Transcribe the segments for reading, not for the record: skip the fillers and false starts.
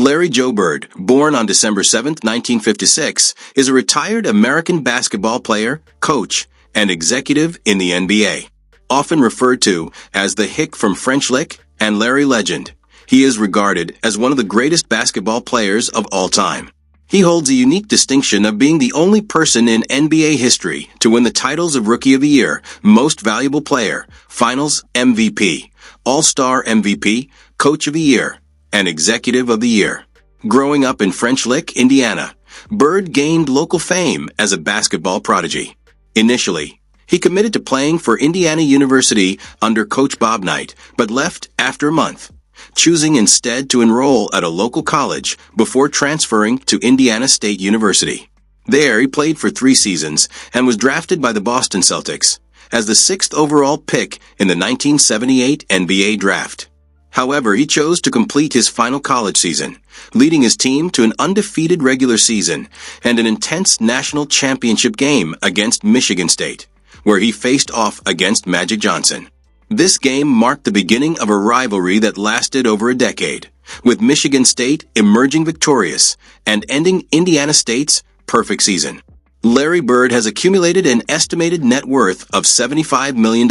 Larry Joe Bird, born on December 7, 1956, is a retired American basketball player, coach, and executive in the NBA. Often referred to as the Hick from French Lick and Larry Legend, he is regarded as one of the greatest basketball players of all time. He holds a unique distinction of being the only person in NBA history to win the titles of Rookie of the Year, Most Valuable Player, Finals MVP, All-Star MVP, Coach of the Year, and Executive of the Year. Growing up in French Lick, Indiana, Bird gained local fame as a basketball prodigy. Initially, he committed to playing for Indiana University under Coach Bob Knight, but left after a month, choosing instead to enroll at a local college before transferring to Indiana State University. There, he played for 3 seasons and was drafted by the Boston Celtics as the 6th overall pick in the 1978 NBA draft. However, he chose to complete his final college season, leading his team to an undefeated regular season and an intense national championship game against Michigan State, where he faced off against Magic Johnson. This game marked the beginning of a rivalry that lasted over a decade, with Michigan State emerging victorious and ending Indiana State's perfect season. Larry Bird has accumulated an estimated net worth of $75 million,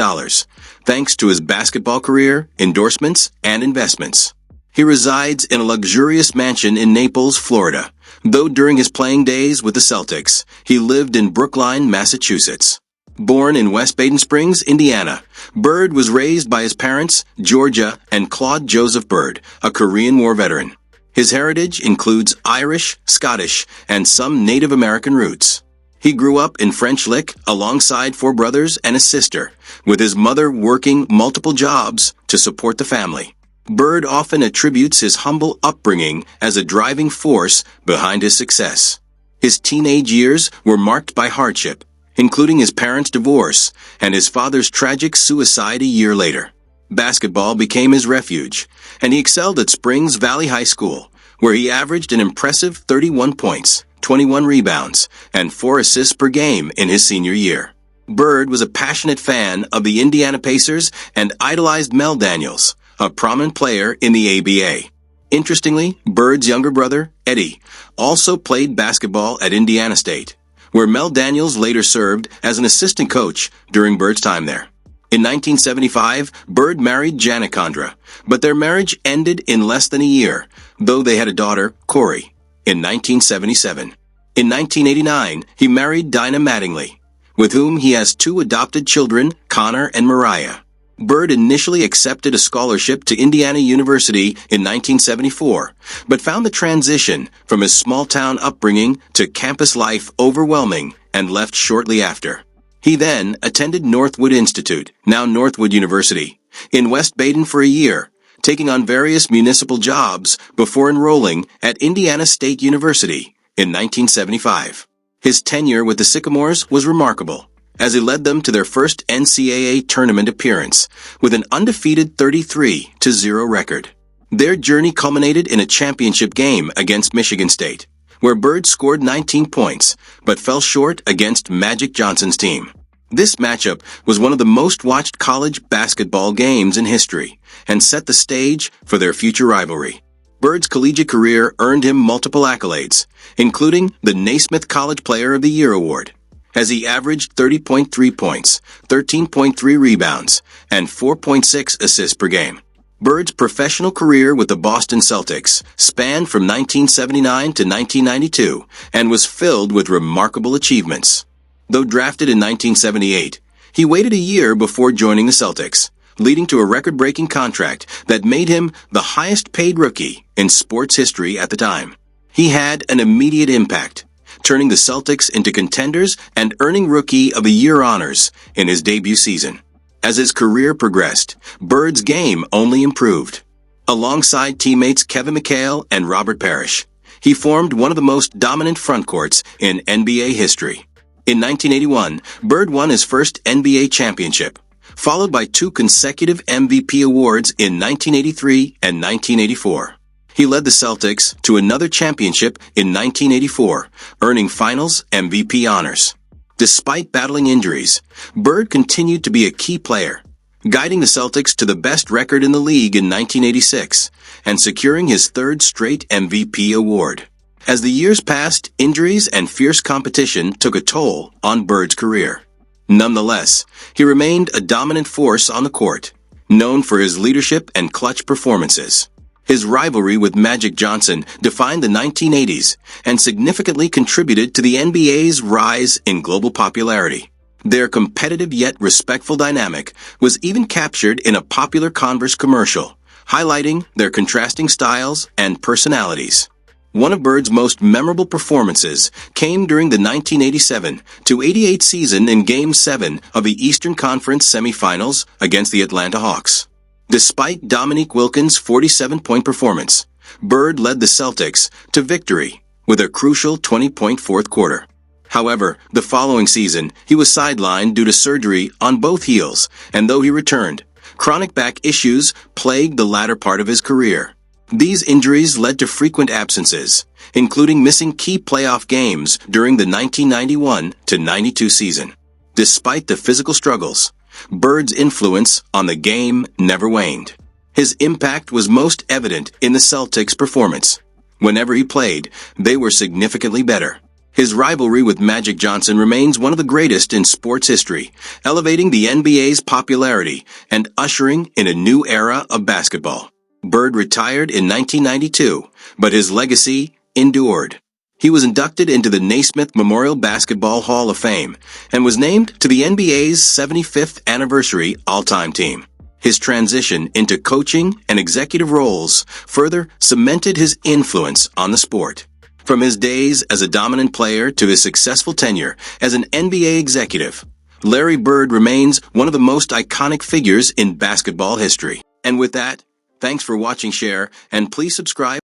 thanks to his basketball career, endorsements, and investments. He resides in a luxurious mansion in Naples, Florida, though during his playing days with the Celtics, he lived in Brookline, Massachusetts. Born in West Baden Springs, Indiana, Bird was raised by his parents, Georgia and Claude Joseph Bird, a Korean War veteran. His heritage includes Irish, Scottish, and some Native American roots. He grew up in French Lick alongside 4 brothers and a sister, with his mother working multiple jobs to support the family. Bird often attributes his humble upbringing as a driving force behind his success. His teenage years were marked by hardship, including his parents' divorce and his father's tragic suicide a year later. Basketball became his refuge, and he excelled at Springs Valley High School, where he averaged an impressive 31 points, 21 rebounds, and 4 assists per game in his senior year. Bird was a passionate fan of the Indiana Pacers and idolized Mel Daniels, a prominent player in the ABA. Interestingly, Bird's younger brother, Eddie, also played basketball at Indiana State, where Mel Daniels later served as an assistant coach during Bird's time there. In 1975, Bird married Janet Condra, but their marriage ended in less than a year, though they had a daughter, Corey, in 1977. In 1989, he married Dinah Mattingly, with whom he has 2 adopted children, Connor and Mariah. Bird initially accepted a scholarship to Indiana University in 1974, but found the transition from his small-town upbringing to campus life overwhelming and left shortly after. He then attended Northwood Institute, now Northwood University, in West Baden for a year, taking on various municipal jobs before enrolling at Indiana State University in 1975. His tenure with the Sycamores was remarkable, as he led them to their first NCAA tournament appearance with an undefeated 33-0 record. Their journey culminated in a championship game against Michigan State, where Bird scored 19 points, but fell short against Magic Johnson's team. This matchup was one of the most watched college basketball games in history and set the stage for their future rivalry. Bird's collegiate career earned him multiple accolades, including the Naismith College Player of the Year award, as he averaged 30.3 points, 13.3 rebounds, and 4.6 assists per game. Bird's professional career with the Boston Celtics spanned from 1979 to 1992 and was filled with remarkable achievements. Though drafted in 1978, he waited a year before joining the Celtics, leading to a record-breaking contract that made him the highest-paid rookie in sports history at the time. He had an immediate impact, turning the Celtics into contenders and earning Rookie of the Year honors in his debut season. As his career progressed, Bird's game only improved. Alongside teammates Kevin McHale and Robert Parrish, he formed one of the most dominant frontcourts in NBA history. In 1981, Bird won his first NBA championship, followed by 2 consecutive MVP awards in 1983 and 1984. He led the Celtics to another championship in 1984, earning Finals MVP honors. Despite battling injuries, Bird continued to be a key player, guiding the Celtics to the best record in the league in 1986 and securing his third straight MVP award. As the years passed, injuries and fierce competition took a toll on Bird's career. Nonetheless, he remained a dominant force on the court, known for his leadership and clutch performances. His rivalry with Magic Johnson defined the 1980s and significantly contributed to the NBA's rise in global popularity. Their competitive yet respectful dynamic was even captured in a popular Converse commercial, highlighting their contrasting styles and personalities. One of Bird's most memorable performances came during the 1987-88 season in Game 7 of the Eastern Conference semifinals against the Atlanta Hawks. Despite Dominique Wilkins' 47-point performance, Bird led the Celtics to victory with a crucial 20-point fourth quarter. However, the following season, he was sidelined due to surgery on both heels, and though he returned, chronic back issues plagued the latter part of his career. These injuries led to frequent absences, including missing key playoff games during the 1991-92 season. Despite the physical struggles, Bird's influence on the game never waned. His impact was most evident in the Celtics' performance. Whenever he played, they were significantly better. His rivalry with Magic Johnson remains one of the greatest in sports history, elevating the NBA's popularity and ushering in a new era of basketball. Bird retired in 1992, but his legacy endured. He was inducted into the Naismith Memorial Basketball Hall of Fame and was named to the NBA's 75th anniversary all-time team. His transition into coaching and executive roles further cemented his influence on the sport. From his days as a dominant player to his successful tenure as an NBA executive, Larry Bird remains one of the most iconic figures in basketball history. And with that, thanks for watching, share, and please subscribe.